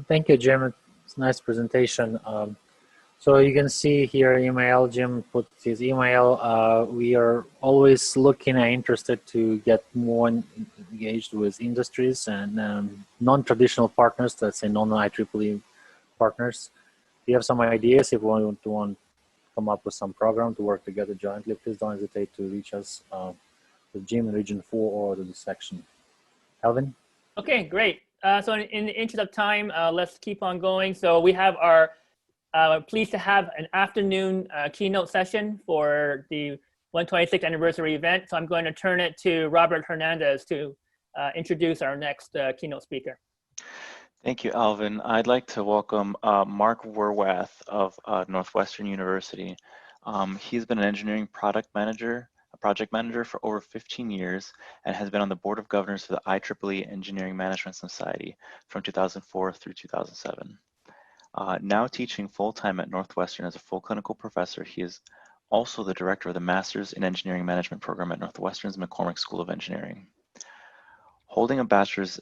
Thank you, Jim. It's a nice presentation. So you can see here email, Jim put his email. We are always looking and interested to get more engaged with industries and non-traditional partners, let's say non-IEEE partners. If you have some ideas, if you want to come up with some program to work together jointly, please don't hesitate to reach us with Jim in Region 4 or the section. Alvin? Okay, great. So in the interest of time, let's keep on going. So we have our pleased to have an afternoon keynote session for the 126th anniversary event. So I'm going to turn it to Robert Hernandez to introduce our next keynote speaker. Thank you, Alvin. I'd like to welcome Mark Werwath of Northwestern University. He's been an engineering project manager for over 15 years and has been on the board of governors for the IEEE Engineering Management Society from 2004 through 2007. Now teaching full-time at Northwestern as a full clinical professor, he is also the director of the Masters in Engineering Management program at Northwestern's McCormick School of Engineering. Holding a bachelor's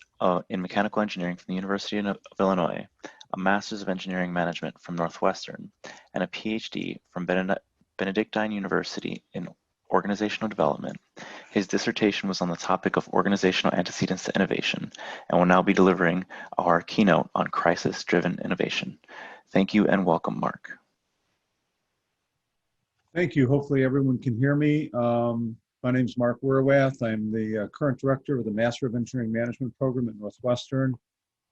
in mechanical engineering from the University of Illinois, a master's of engineering management from Northwestern, and a PhD from Benedictine University in organizational development, his dissertation was on the topic of organizational antecedents to innovation, and will now be delivering our keynote on crisis-driven innovation. Thank you and welcome, Mark. Thank you. Hopefully everyone can hear me. My name is Mark Werwath. I'm the current director of the Master of Engineering Management program at Northwestern.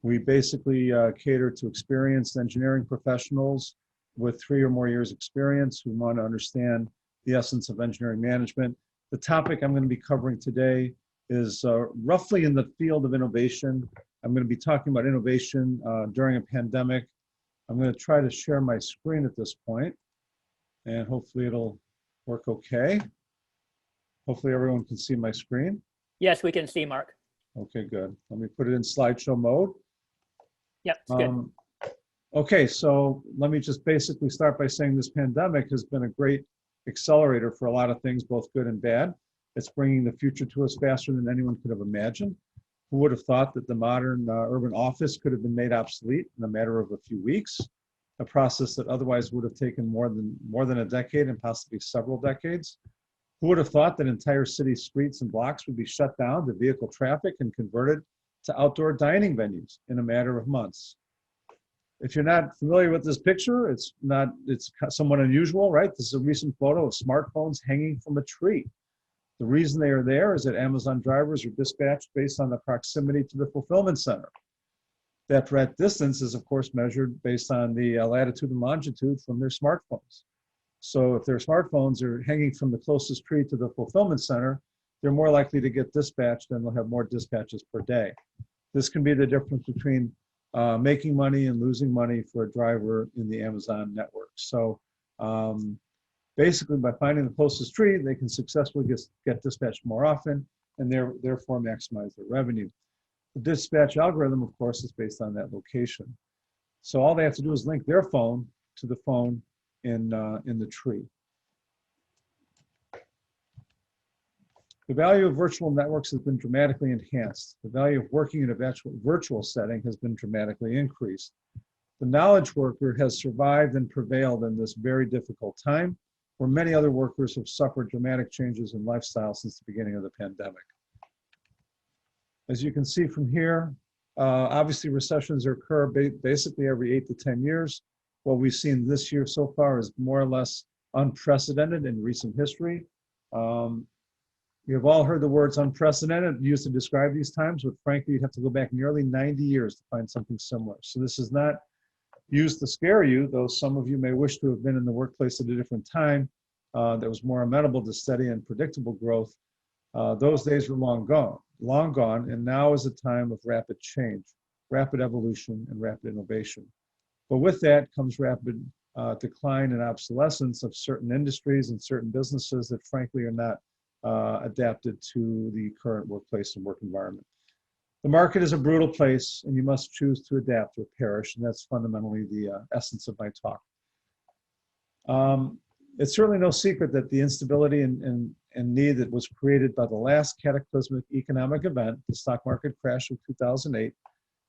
We basically cater to experienced engineering professionals with 3 or more years experience who want to understand the essence of engineering management. The topic I'm going to be covering today is roughly in the field of innovation. I'm going to be talking about innovation during a pandemic. I'm going to try to share my screen at this point, and hopefully it'll work okay. Hopefully everyone can see my screen. Yes, we can see, Mark. Okay, good. Let me put it in slideshow mode. Yep, it's good. Okay, so let me just basically start by saying this pandemic has been a great accelerator for a lot of things, both good and bad. It's bringing the future to us faster than anyone could have imagined. Who would have thought that the modern urban office could have been made obsolete in a matter of a few weeks, a process that otherwise would have taken more than a decade and possibly several decades? Who would have thought that entire city streets and blocks would be shut down to vehicle traffic and converted to outdoor dining venues in a matter of months? If you're not familiar with this picture, it's somewhat unusual, right? This is a recent photo of smartphones hanging from a tree. The reason they are there is that Amazon drivers are dispatched based on the proximity to the fulfillment center. That distance is, of course, measured based on the latitude and longitude from their smartphones. So if their smartphones are hanging from the closest tree to the fulfillment center, they're more likely to get dispatched and they'll have more dispatches per day. This can be the difference between making money and losing money for a driver in the Amazon network. So basically by finding the closest tree, they can successfully get dispatched more often and therefore maximize their revenue. The dispatch algorithm, of course, is based on that location. So all they have to do is link their phone to the phone in the tree. The value of virtual networks has been dramatically enhanced. The value of working in a virtual setting has been dramatically increased. The knowledge worker has survived and prevailed in this very difficult time, where many other workers have suffered dramatic changes in lifestyle since the beginning of the pandemic. As you can see from here, obviously recessions occur basically every 8 to 10 years. What we've seen this year so far is more or less unprecedented in recent history. You've all heard the words unprecedented used to describe these times, but frankly, you'd have to go back nearly 90 years to find something similar. So this is not used to scare you, though some of you may wish to have been in the workplace at a different time that was more amenable to steady and predictable growth. Those days were long gone, and now is a time of rapid change, rapid evolution, and rapid innovation. But with that comes rapid decline and obsolescence of certain industries and certain businesses that frankly are not adapted to the current workplace and work environment. The market is a brutal place and you must choose to adapt or perish, and that's fundamentally the essence of my talk. It's certainly no secret that the instability and need that was created by the last cataclysmic economic event, the stock market crash of 2008,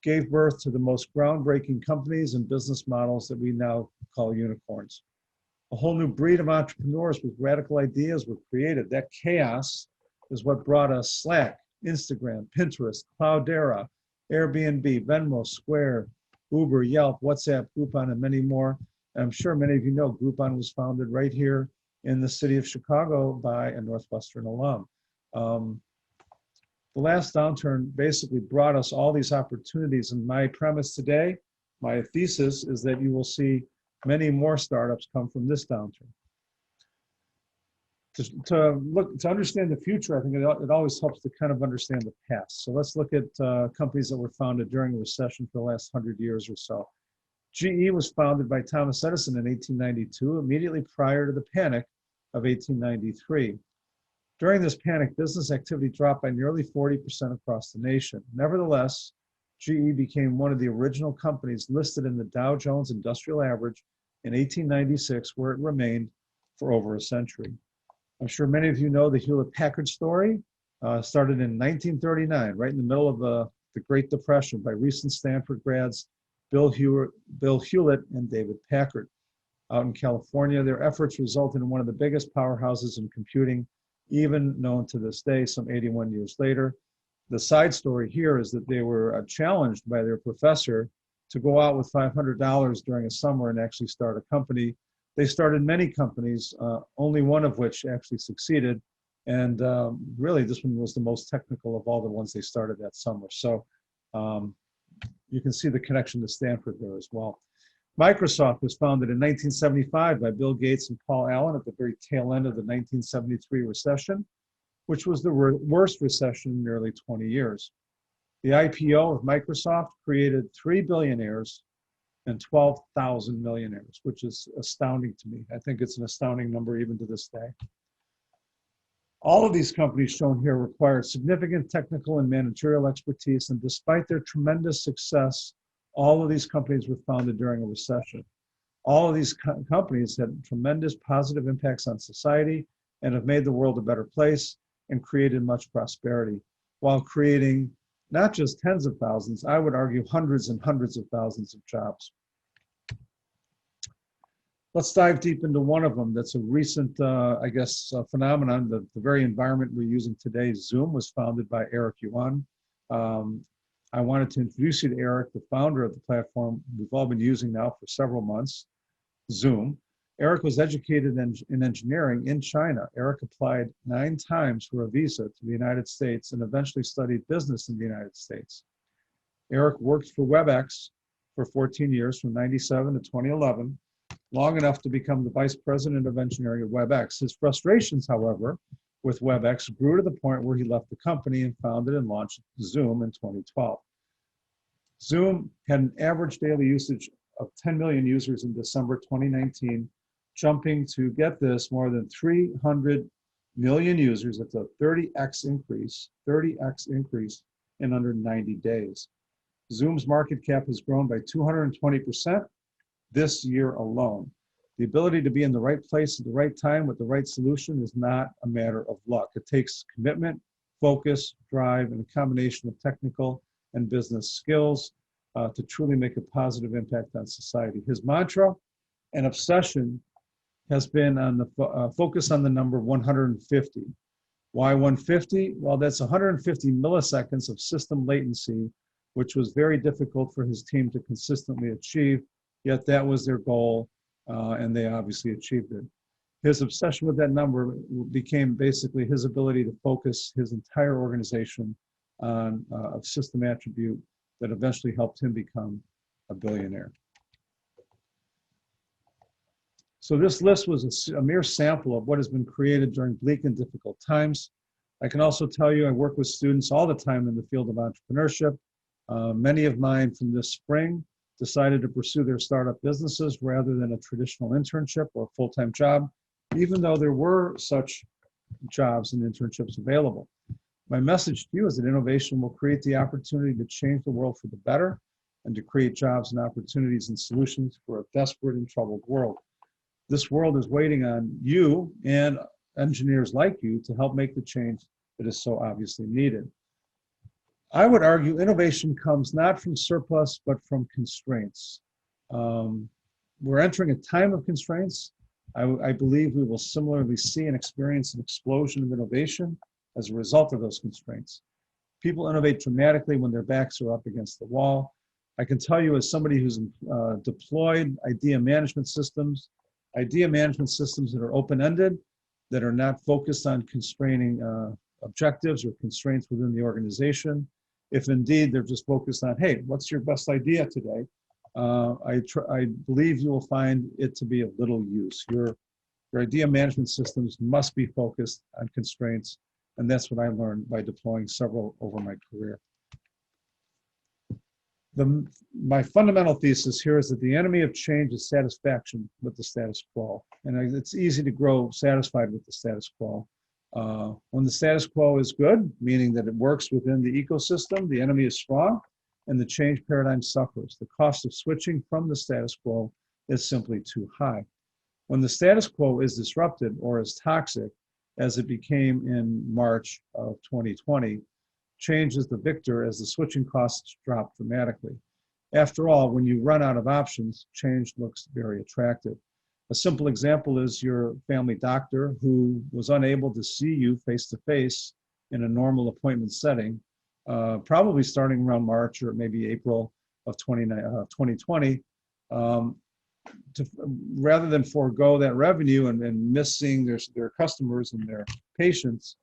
gave birth to the most groundbreaking companies and business models that we now call unicorns. A whole new breed of entrepreneurs with radical ideas were created. That chaos is what brought us Slack, Instagram, Pinterest, Cloudera, Airbnb, Venmo, Square, Uber, Yelp, WhatsApp, Groupon, and many more. And I'm sure many of you know Groupon was founded right here in the city of Chicago by a Northwestern alum. The last downturn basically brought us all these opportunities. And my premise today, my thesis, is that you will see many more startups come from this downturn. To understand the future, I think it always helps to kind of understand the past. So let's look at companies that were founded during a recession for the last 100 years or so. GE was founded by Thomas Edison in 1892, immediately prior to the panic of 1893. During this panic, business activity dropped by nearly 40% across the nation. Nevertheless, GE became one of the original companies listed in the Dow Jones Industrial Average in 1896, where it remained for over a century. I'm sure many of you know the Hewlett-Packard story. Started in 1939, right in the middle of the Great Depression, by recent Stanford grads Bill Hewlett and David Packard. Out in California, their efforts resulted in one of the biggest powerhouses in computing, even known to this day, some 81 years later. The side story here is that they were challenged by their professor to go out with $500 during a summer and actually start a company. They started many companies, only one of which actually succeeded. And really, this one was the most technical of all the ones they started that summer. So you can see the connection to Stanford there as well. Microsoft was founded in 1975 by Bill Gates and Paul Allen at the very tail end of the 1973 recession, which was the worst recession in nearly 20 years. The IPO of Microsoft created 3 billionaires and 12,000 millionaires, which is astounding to me. I think it's an astounding number even to this day. All of these companies shown here required significant technical and managerial expertise, and despite their tremendous success, all of these companies were founded during a recession. All of these companies had tremendous positive impacts on society and have made the world a better place and created much prosperity, while creating not just tens of thousands, I would argue hundreds and hundreds of thousands of jobs. Let's dive deep into one of them that's a recent, phenomenon. The very environment we're using today, Zoom, was founded by Eric Yuan. I wanted to introduce you to Eric, the founder of the platform we've all been using now for several months, Zoom. Eric was educated in engineering in China. Eric applied 9 times for a visa to the United States and eventually studied business in the United States. Eric worked for WebEx for 14 years, from 97 to 2011, long enough to become the vice president of engineering at WebEx. His frustrations, however, with WebEx grew to the point where he left the company and founded and launched Zoom in 2012. Zoom had an average daily usage of 10 million users in December 2019, jumping to, get this, more than 300 million users. That's a 30x increase in under 90 days. Zoom's market cap has grown by 220% this year alone. The ability to be in the right place at the right time with the right solution is not a matter of luck. It takes commitment, focus, drive, and a combination of technical and business skills to truly make a positive impact on society. His mantra and obsession has been on the focus on the number 150. Why 150? Well, that's 150 milliseconds of system latency, which was very difficult for his team to consistently achieve, yet that was their goal, and they obviously achieved it. His obsession with that number became basically his ability to focus his entire organization on a system attribute that eventually helped him become a billionaire. So this list was a mere sample of what has been created during bleak and difficult times. I can also tell you I work with students all the time in the field of entrepreneurship. Many of mine from this spring decided to pursue their startup businesses rather than a traditional internship or full-time job, even though there were such jobs and internships available. My message to you is that innovation will create the opportunity to change the world for the better and to create jobs and opportunities and solutions for a desperate and troubled world. This world is waiting on you and engineers like you to help make the change that is so obviously needed. I would argue innovation comes not from surplus, but from constraints. We're entering a time of constraints. I believe we will similarly see and experience an explosion of innovation as a result of those constraints. People innovate dramatically when their backs are up against the wall. I can tell you, as somebody who's deployed idea management systems that are open-ended, that are not focused on constraining objectives or constraints within the organization. If indeed they're just focused on, hey, what's your best idea today? I believe you will find it to be of little use. Your idea management systems must be focused on constraints, and that's what I learned by deploying several over my career. My fundamental thesis here is that the enemy of change is satisfaction with the status quo. And it's easy to grow satisfied with the status quo. When the status quo is good, meaning that it works within the ecosystem, the enemy is strong, and the change paradigm suffers. The cost of switching from the status quo is simply too high. When the status quo is disrupted or is toxic, as it became in March of 2020, change is the victor as the switching costs drop dramatically. After all, when you run out of options, change looks very attractive. A simple example is your family doctor who was unable to see you face-to-face in a normal appointment setting, probably starting around March or maybe April of 2020, rather than forego that revenue and miss seeing their customers and their patients.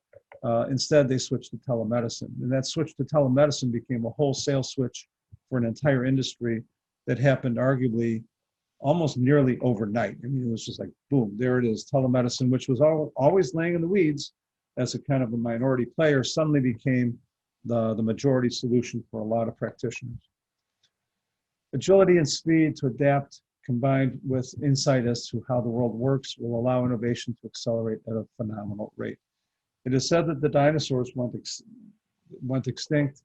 Instead, they switched to telemedicine. And that switch to telemedicine became a wholesale switch for an entire industry that happened arguably almost nearly overnight. I mean, it was just like, boom, there it is. Telemedicine, which was always laying in the weeds as a kind of a minority player, suddenly became the majority solution for a lot of practitioners. Agility and speed to adapt, combined with insight as to how the world works, will allow innovation to accelerate at a phenomenal rate. It is said that the dinosaurs went extinct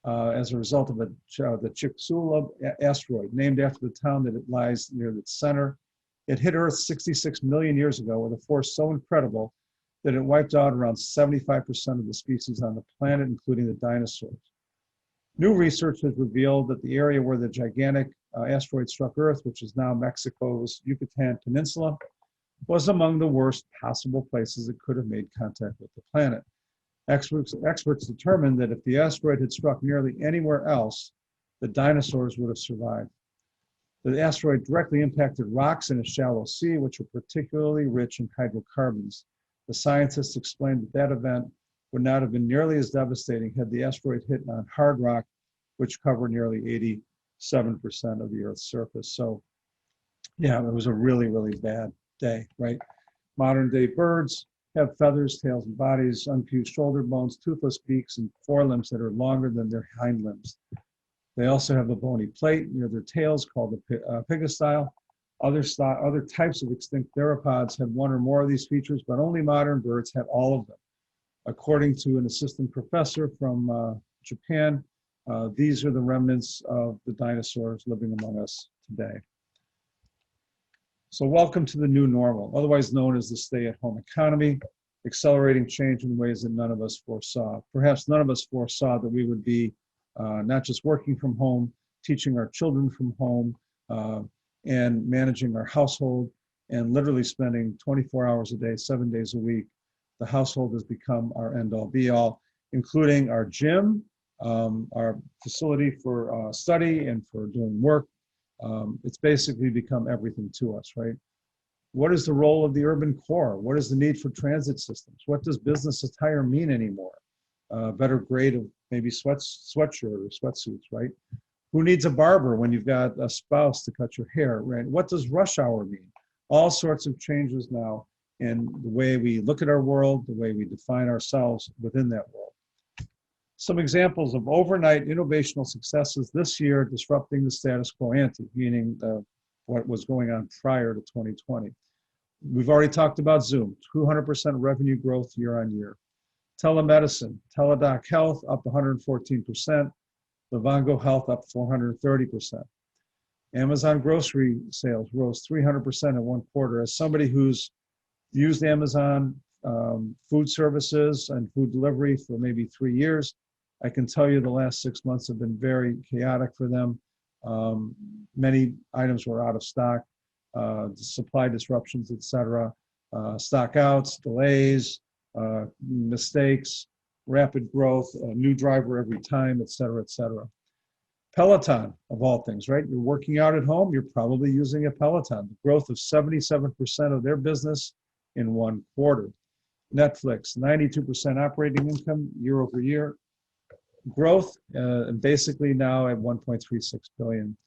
as a result of the Chicxulub asteroid, named after the town that it lies near its center. It hit Earth 66 million years ago with a force so incredible that it wiped out around 75% of the species on the planet, including the dinosaurs. New research has revealed that the area where the gigantic asteroid struck Earth, which is now Mexico's Yucatan Peninsula, was among the worst possible places it could have made contact with the planet. Experts determined that if the asteroid had struck nearly anywhere else, the dinosaurs would have survived. The asteroid directly impacted rocks in a shallow sea, which are particularly rich in hydrocarbons. The scientists explained that that event would not have been nearly as devastating had the asteroid hit on hard rock, which covered nearly 87% of the Earth's surface. So, yeah, it was a really, really bad day, right? Modern day birds have feathers, tails, and bodies, unfused shoulder bones, toothless beaks, and forelimbs that are longer than their hind limbs. They also have a bony plate near their tails called the pygostyle. Other types of extinct theropods had one or more of these features, but only modern birds had all of them. According to an assistant professor from Japan, these are the remnants of the dinosaurs living among us today. So welcome to the new normal, otherwise known as the stay-at-home economy, accelerating change in ways that none of us foresaw. Perhaps none of us foresaw that we would be not just working from home, teaching our children from home, and managing our household, and literally spending 24 hours a day, 7 days a week. The household has become our end-all be-all, including our gym, our facility for study and for doing work. It's basically become everything to us, right? What is the role of the urban core? What is the need for transit systems? What does business attire mean anymore? Better grade of maybe sweatshirt or sweatsuits, right? Who needs a barber when you've got a spouse to cut your hair, right? What does rush hour mean? All sorts of changes now in the way we look at our world, the way we define ourselves within that world. Some examples of overnight innovational successes this year disrupting the status quo ante, meaning what was going on prior to 2020. We've already talked about Zoom, 200% revenue growth year on year. Telemedicine, Teladoc Health up 114%, Livongo Health up 430%. Amazon grocery sales rose 300% in one quarter. As somebody who's used Amazon food services and food delivery for maybe 3 years, I can tell you the last 6 months have been very chaotic for them. Many items were out of stock, supply disruptions, et cetera, stock outs, delays, mistakes, rapid growth, a new driver every time, et cetera, et cetera. Peloton, of all things, right? You're working out at home, you're probably using a Peloton. The growth of 77% of their business in 1 quarter. Netflix, 92% operating income year over year. Growth, basically now at 1.36 billion.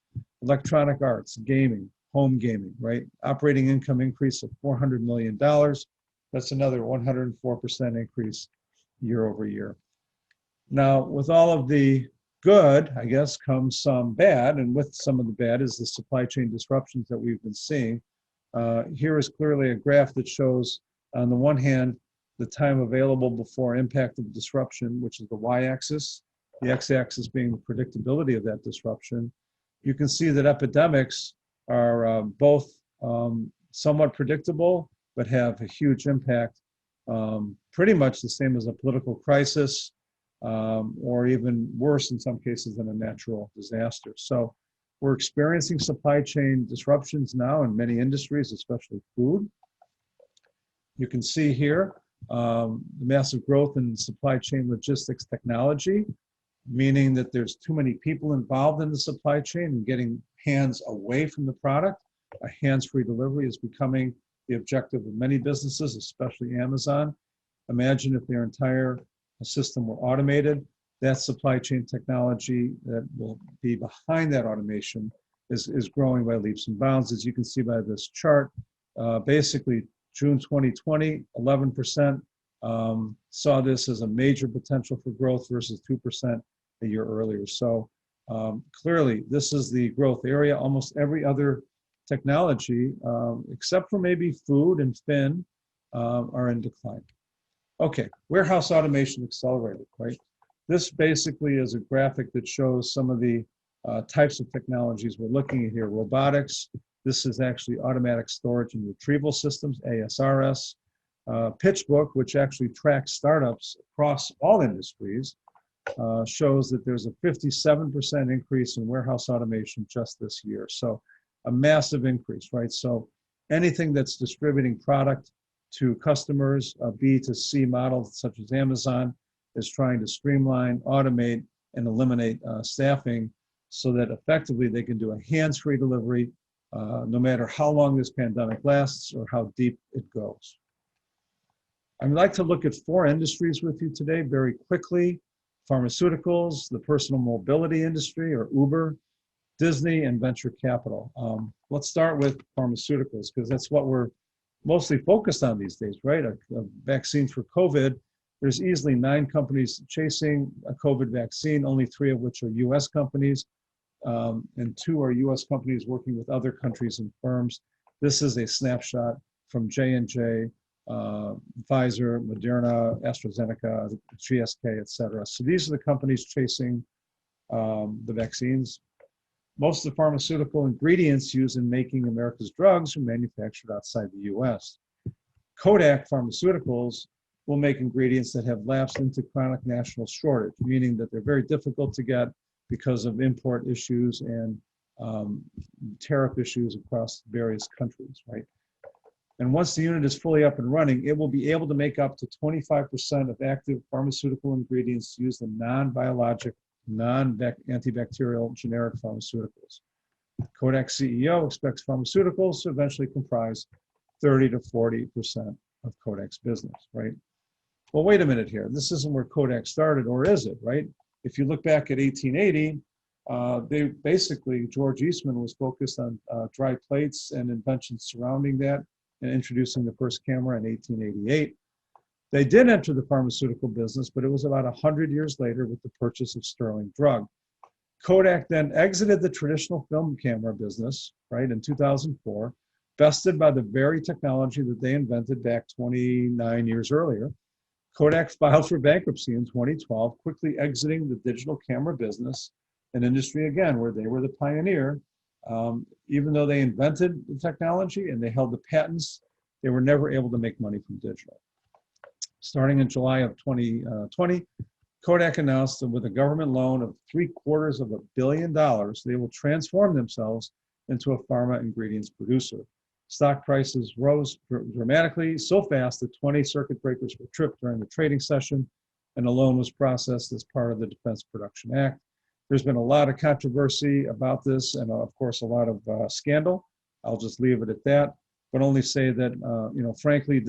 Electronic arts, gaming, home gaming, right? Operating income increase of $400 million. That's another 104% increase year over year. Now, with all of the good, I guess, comes some bad, and with some of the bad is the supply chain disruptions that we've been seeing. Here is clearly a graph that shows, on the one hand, the time available before impact of disruption, which is the y-axis, the x-axis being the predictability of that disruption. You can see that epidemics are both somewhat predictable, but have a huge impact, pretty much the same as a political crisis, or even worse in some cases than a natural disaster. So we're experiencing supply chain disruptions now in many industries, especially food. You can see here the massive growth in supply chain logistics technology, meaning that there's too many people involved in the supply chain and getting hands away from the product. A hands-free delivery is becoming the objective of many businesses, especially Amazon. Imagine if their entire system were automated. That supply chain technology that will be behind that automation is growing by leaps and bounds. As you can see by this chart, basically June 2020, 11% saw this as a major potential for growth versus 2% a year earlier. So clearly, this is the growth area. Almost every other technology, except for maybe food and fin, are in decline. Okay, warehouse automation accelerated, right? This basically is a graphic that shows some of the types of technologies we're looking at here. Robotics, this is actually automatic storage and retrieval systems, ASRS. PitchBook, which actually tracks startups across all industries, shows that there's a 57% increase in warehouse automation just this year. So a massive increase, right? So anything that's distributing product to customers, a B2C model such as Amazon, is trying to streamline, automate, and eliminate staffing so that effectively they can do a hands-free delivery no matter how long this pandemic lasts or how deep it goes. I'd like to look at 4 industries with you today very quickly: pharmaceuticals, the personal mobility industry, or Uber, Disney, and venture capital. Let's start with pharmaceuticals, because that's what we're mostly focused on these days, right? A vaccine for COVID. There's easily 9 companies chasing a COVID vaccine, only 3 of which are US companies, and 2 are US companies working with other countries and firms. This is a snapshot from J&J, Pfizer, Moderna, AstraZeneca, GSK, et cetera. So these are the companies chasing the vaccines. Most of the pharmaceutical ingredients used in making America's drugs are manufactured outside the US. Kodak Pharmaceuticals will make ingredients that have lapsed into chronic national shortage, meaning that they're very difficult to get because of import issues and tariff issues across various countries, right? And once the unit is fully up and running, it will be able to make up to 25% of active pharmaceutical ingredients used in non-biologic, non-antibacterial generic pharmaceuticals. Kodak CEO expects pharmaceuticals to eventually comprise 30 to 40% of Kodak's business, right? Well, wait a minute here. This isn't where Kodak started, or is it, right? If you look back at 1880, they basically, George Eastman was focused on dry plates and inventions surrounding that, and introducing the first camera in 1888. They did enter the pharmaceutical business, but it was about 100 years later with the purchase of Sterling Drug. Kodak then exited the traditional film camera business, right, in 2004, bested by the very technology that they invented back 29 years earlier. Kodak filed for bankruptcy in 2012, quickly exiting the digital camera business, an industry, again, where they were the pioneer. Even though they invented the technology and they held the patents, they were never able to make money from digital. Starting in July of 2020, Kodak announced that with a government loan of $750 million, they will transform themselves into a pharma ingredients producer. Stock prices rose dramatically, so fast that 20 circuit breakers were tripped during the trading session, and a loan was processed as part of the Defense Production Act. There's been a lot of controversy about this, and of course, a lot of scandal. I'll just leave it at that, but only say that, frankly,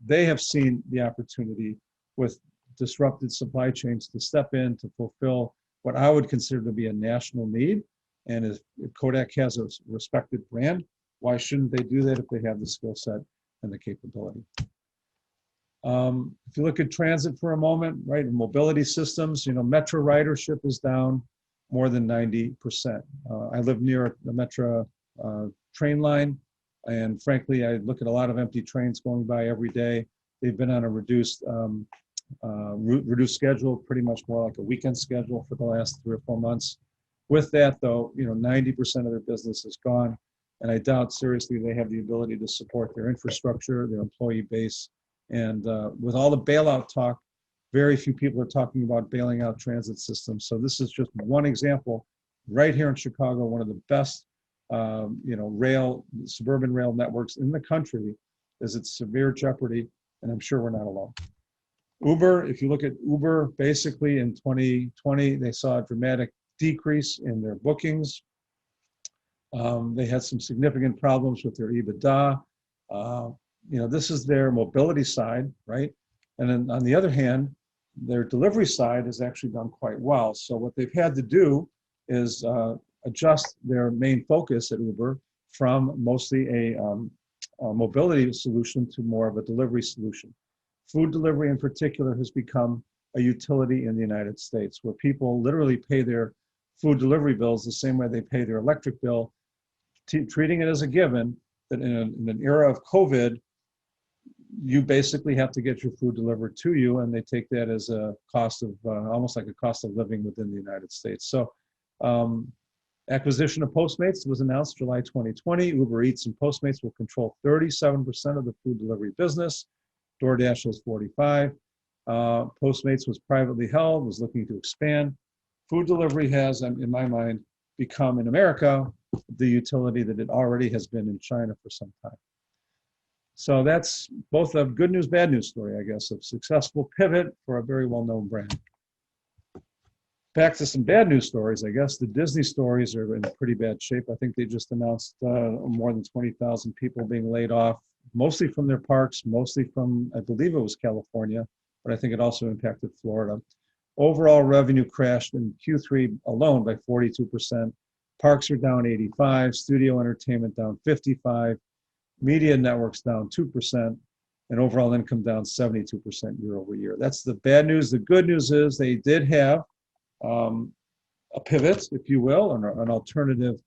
they have seen the opportunity with disrupted supply chains to step in to fulfill what I would consider to be a national need. And if Kodak has a respected brand, why shouldn't they do that if they have the skill set and the capability? If you look at transit for a moment, right, mobility systems, metro ridership is down more than 90%. I live near the metro train line, and frankly, I look at a lot of empty trains going by every day. They've been on a reduced schedule, pretty much more like a weekend schedule for the last 3 or 4 months. With that, though, 90% of their business is gone, and I doubt seriously they have the ability to support their infrastructure, their employee base, and with all the bailout talk, very few people are talking about bailing out transit systems. So this is just one example right here in Chicago, one of the best, suburban rail networks in the country is at severe jeopardy, and I'm sure we're not alone. Uber, if you look at Uber, basically in 2020, they saw a dramatic decrease in their bookings. They had some significant problems with their EBITDA. This is their mobility side, right? And then on the other hand, their delivery side has actually done quite well. So what they've had to do is adjust their main focus at Uber from mostly a mobility solution to more of a delivery solution. Food delivery in particular has become a utility in the United States, where people literally pay their food delivery bills the same way they pay their electric bill, treating it as a given that in an era of COVID, you basically have to get your food delivered to you, and they take that as a cost of, almost like a cost of living within the United States. So acquisition of Postmates was announced July 2020. Uber Eats and Postmates will control 37% of the food delivery business. DoorDash has 45. Postmates was privately held, was looking to expand. Food delivery has, in my mind, become in America the utility that it already has been in China for some time. So that's both a good news, bad news story, I guess, of successful pivot for a very well-known brand. Back to some bad news stories, I guess. The Disney stories are in pretty bad shape. I think they just announced more than 20,000 people being laid off, mostly from their parks, mostly from, I believe it was California, but I think it also impacted Florida. Overall revenue crashed in Q3 alone by 42%. Parks are down 85%, studio entertainment down 55%, media networks down 2%, and overall income down 72% year over year. That's the bad news. The good news is they did have a pivot, if you will, an alternative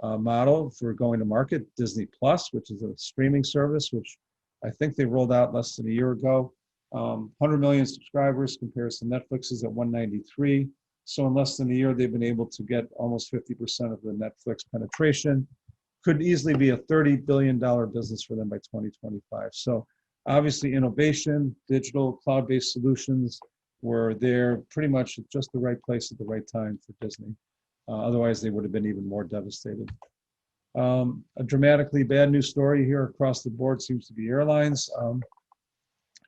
model for going to market, Disney Plus, which is a streaming service, which I think they rolled out less than a year ago. 100 million subscribers compares to Netflix's at 193. So in less than a year, they've been able to get almost 50% of the Netflix penetration. Could easily be a $30 billion business for them by 2025. So obviously innovation, digital, cloud-based solutions were there pretty much at just the right place at the right time for Disney. Otherwise, they would have been even more devastated. A dramatically bad news story here across the board seems to be airlines.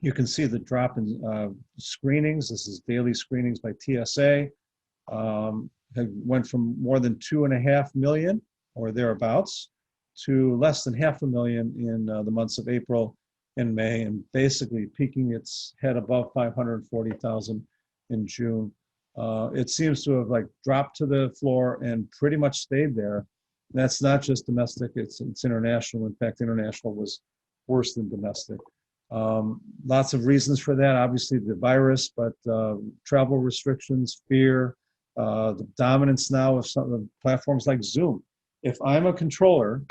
You can see the drop in screenings. This is daily screenings by TSA. Went from more than 2.5 million or thereabouts to less than 500,000 in the months of April and May, and basically peaking its head above 540,000 in June. It seems to have dropped to the floor and pretty much stayed there. That's not just domestic, it's international. In fact, international was worse than domestic. Lots of reasons for that, obviously the virus, but travel restrictions, fear, the dominance now of some of the platforms like Zoom. If I'm a controller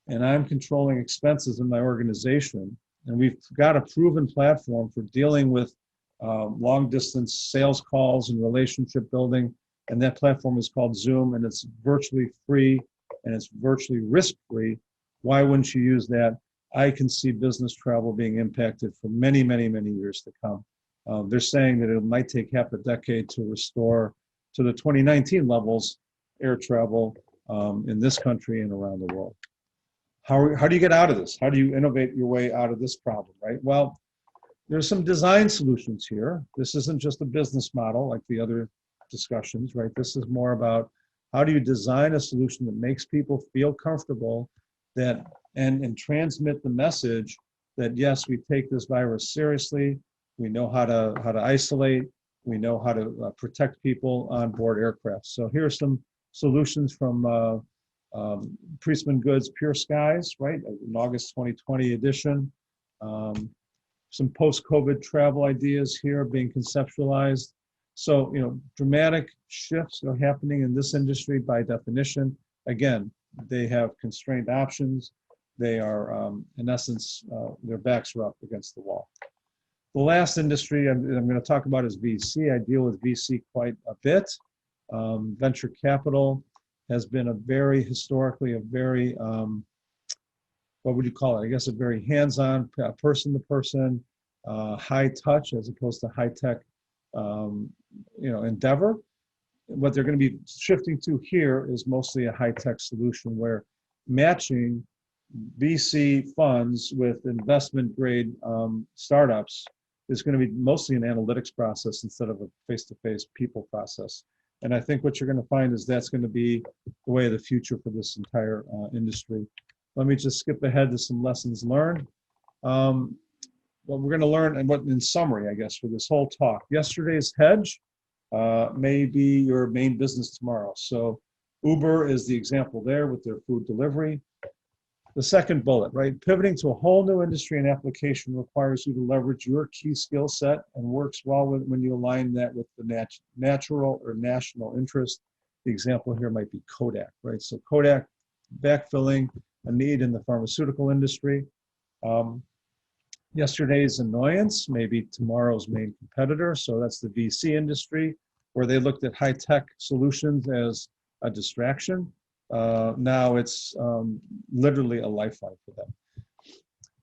and I'm controlling expenses in my organization, and we've got a proven platform for dealing with long distance sales calls and relationship building, and that platform is called Zoom, and it's virtually free and it's virtually risk-free, why wouldn't you use that? I can see business travel being impacted for many, many, many years to come. They're saying that it might take half a decade to restore to the 2019 levels air travel in this country and around the world. How do you get out of this? How do you innovate your way out of this problem, right? Well, there's some design solutions here. This isn't just a business model like the other discussions, right? This is more about how do you design a solution that makes people feel comfortable that and transmit the message that yes, we take this virus seriously. We know how to isolate. We know how to protect people on board aircraft. So here's some solutions from Priestman Goods Pure Skies, right? An August 2020 edition. Some post-COVID travel ideas here being conceptualized. So, dramatic shifts are happening in this industry by definition. Again, they have constrained options. They are, in essence, their backs are up against the wall. The last industry I'm going to talk about is VC. I deal with VC quite a bit. Venture capital has been historically a very, what would you call it? I guess a very hands-on, person-to-person, high touch as opposed to high-tech, endeavor. What they're going to be shifting to here is mostly a high-tech solution where matching VC funds with investment-grade startups is going to be mostly an analytics process instead of a face-to-face people process. And I think what you're going to find is that's going to be the way of the future for this entire industry. Let me just skip ahead to some lessons learned. What we're going to learn, and what in summary, I guess, for this whole talk, yesterday's hedge may be your main business tomorrow. So Uber is the example there with their food delivery. The second bullet, right? Pivoting to a whole new industry and application requires you to leverage your key skill set and works well when you align that with the natural or national interest. The example here might be Kodak, right? So Kodak backfilling a need in the pharmaceutical industry. Yesterday's annoyance may be tomorrow's main competitor. So that's the VC industry, where they looked at high-tech solutions as a distraction. Now it's literally a lifeline for them.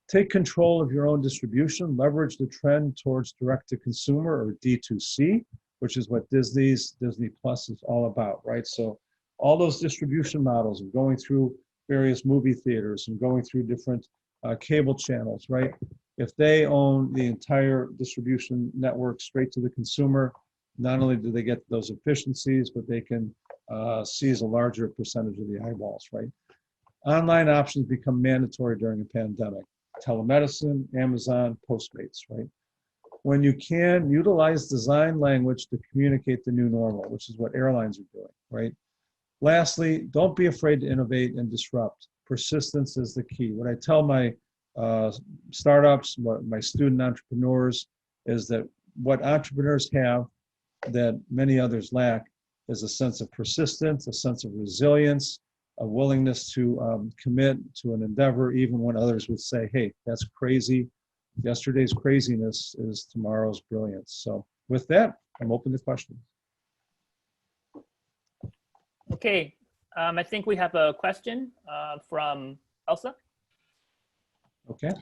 Take control of your own distribution, leverage the trend towards direct-to-consumer or D2C, which is what Disney Plus is all about, right? So all those distribution models of going through various movie theaters and going through different cable channels, right? If they own the entire distribution network straight to the consumer, not only do they get those efficiencies, but they can seize a larger percentage of the eyeballs, right? Online options become mandatory during a pandemic. Telemedicine, Amazon, Postmates, right? When you can, utilize design language to communicate the new normal, which is what airlines are doing, right? Lastly, don't be afraid to innovate and disrupt. Persistence is the key. What I tell my startups, my student entrepreneurs, is that what entrepreneurs have that many others lack is a sense of persistence, a sense of resilience, a willingness to commit to an endeavor, even when others would say, hey, that's crazy. Yesterday's craziness is tomorrow's brilliance. So with that, I'm open to questions. Okay, I think we have a question from Elsa. Okay.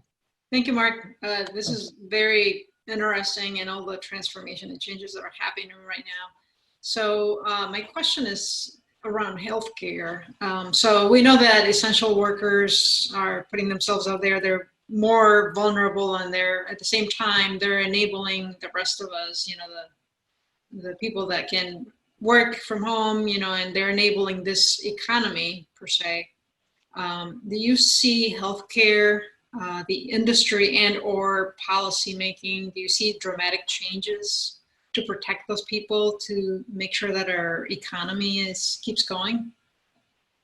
Thank you, Mark. This is very interesting, and all the transformation and changes that are happening right now. So my question is around healthcare. So we know that essential workers are putting themselves out there. They're more vulnerable, and at the same time, they're enabling the rest of us, the people that can work from home, and they're enabling this economy per se. Do you see healthcare, the industry and or policy making, do you see dramatic changes to protect those people, to make sure that our economy keeps going?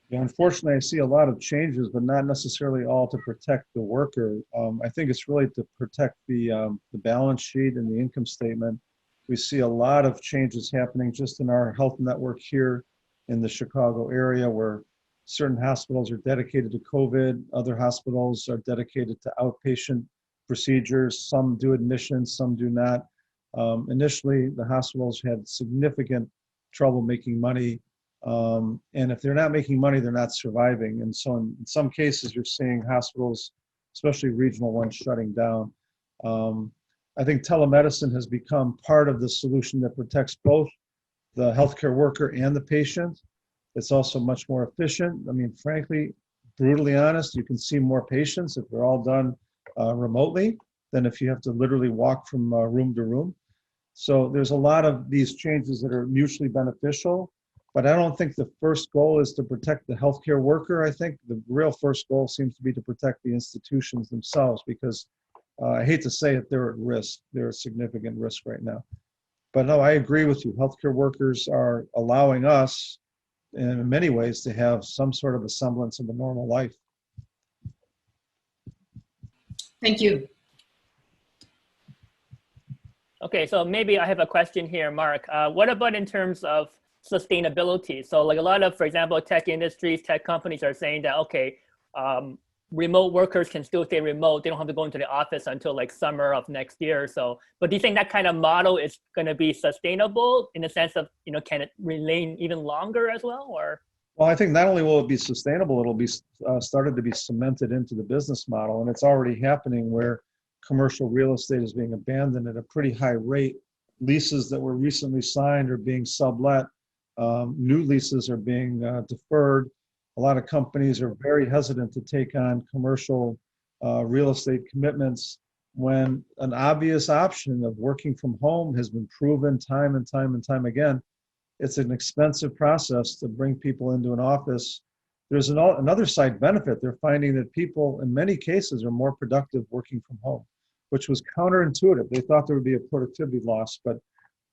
Yeah, unfortunately, I see a lot of changes, but not necessarily all to protect the worker. I think it's really to protect the balance sheet and the income statement. We see a lot of changes happening just in our health network here in the Chicago area, where certain hospitals are dedicated to COVID, other hospitals are dedicated to outpatient procedures. Some do admissions, some do not. Initially, the hospitals had significant trouble making money. And if they're not making money, they're not surviving. And so in some cases, you're seeing hospitals, especially regional ones, shutting down. I think telemedicine has become part of the solution that protects both the healthcare worker and the patient. It's also much more efficient. I mean, frankly, brutally honest, you can see more patients if they're all done remotely than if you have to literally walk from room to room. So there's a lot of these changes that are mutually beneficial, but I don't think the first goal is to protect the healthcare worker. I think the real first goal seems to be to protect the institutions themselves, because I hate to say it, they're at risk. They're at significant risk right now. But no, I agree with you. Healthcare workers are allowing us, in many ways, to have some sort of a semblance of a normal life. Thank you. Okay, so maybe I have a question here, Mark. What about in terms of sustainability? So like a lot of, for example, tech industries, tech companies are saying that, okay, remote workers can still stay remote. They don't have to go into the office until like summer of next year or so. But do you think that kind of model is going to be sustainable in the sense of, you know, can it remain even longer as well, or? Well, I think not only will it be sustainable, it'll be started to be cemented into the business model. And it's already happening where commercial real estate is being abandoned at a pretty high rate. Leases that were recently signed are being sublet. New leases are being deferred. A lot of companies are very hesitant to take on commercial real estate commitments when an obvious option of working from home has been proven time and time and time again. It's an expensive process to bring people into an office. There's another side benefit. They're finding that people, in many cases, are more productive working from home, which was counterintuitive. They thought there would be a productivity loss, but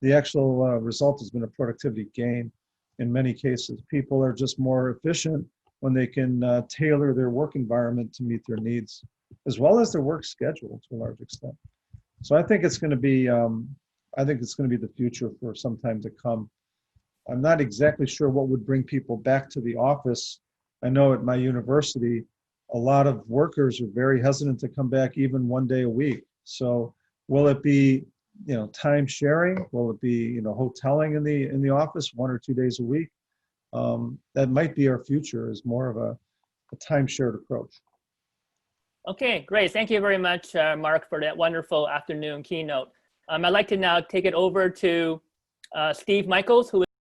the actual result has been a productivity gain in many cases. People are just more efficient when they can tailor their work environment to meet their needs, as well as their work schedule to a large extent. So I think it's going to be, the future for some time to come. I'm not exactly sure what would bring people back to the office. I know at my university, a lot of workers are very hesitant to come back even one day a week. So will it be, time sharing? Will it be, hoteling in the office 1 or 2 days a week? That might be our future, is more of a time shared approach. Okay, great. Thank you very much, Mark, for that wonderful afternoon keynote. I'd like to now take it over to Steve Michaels, who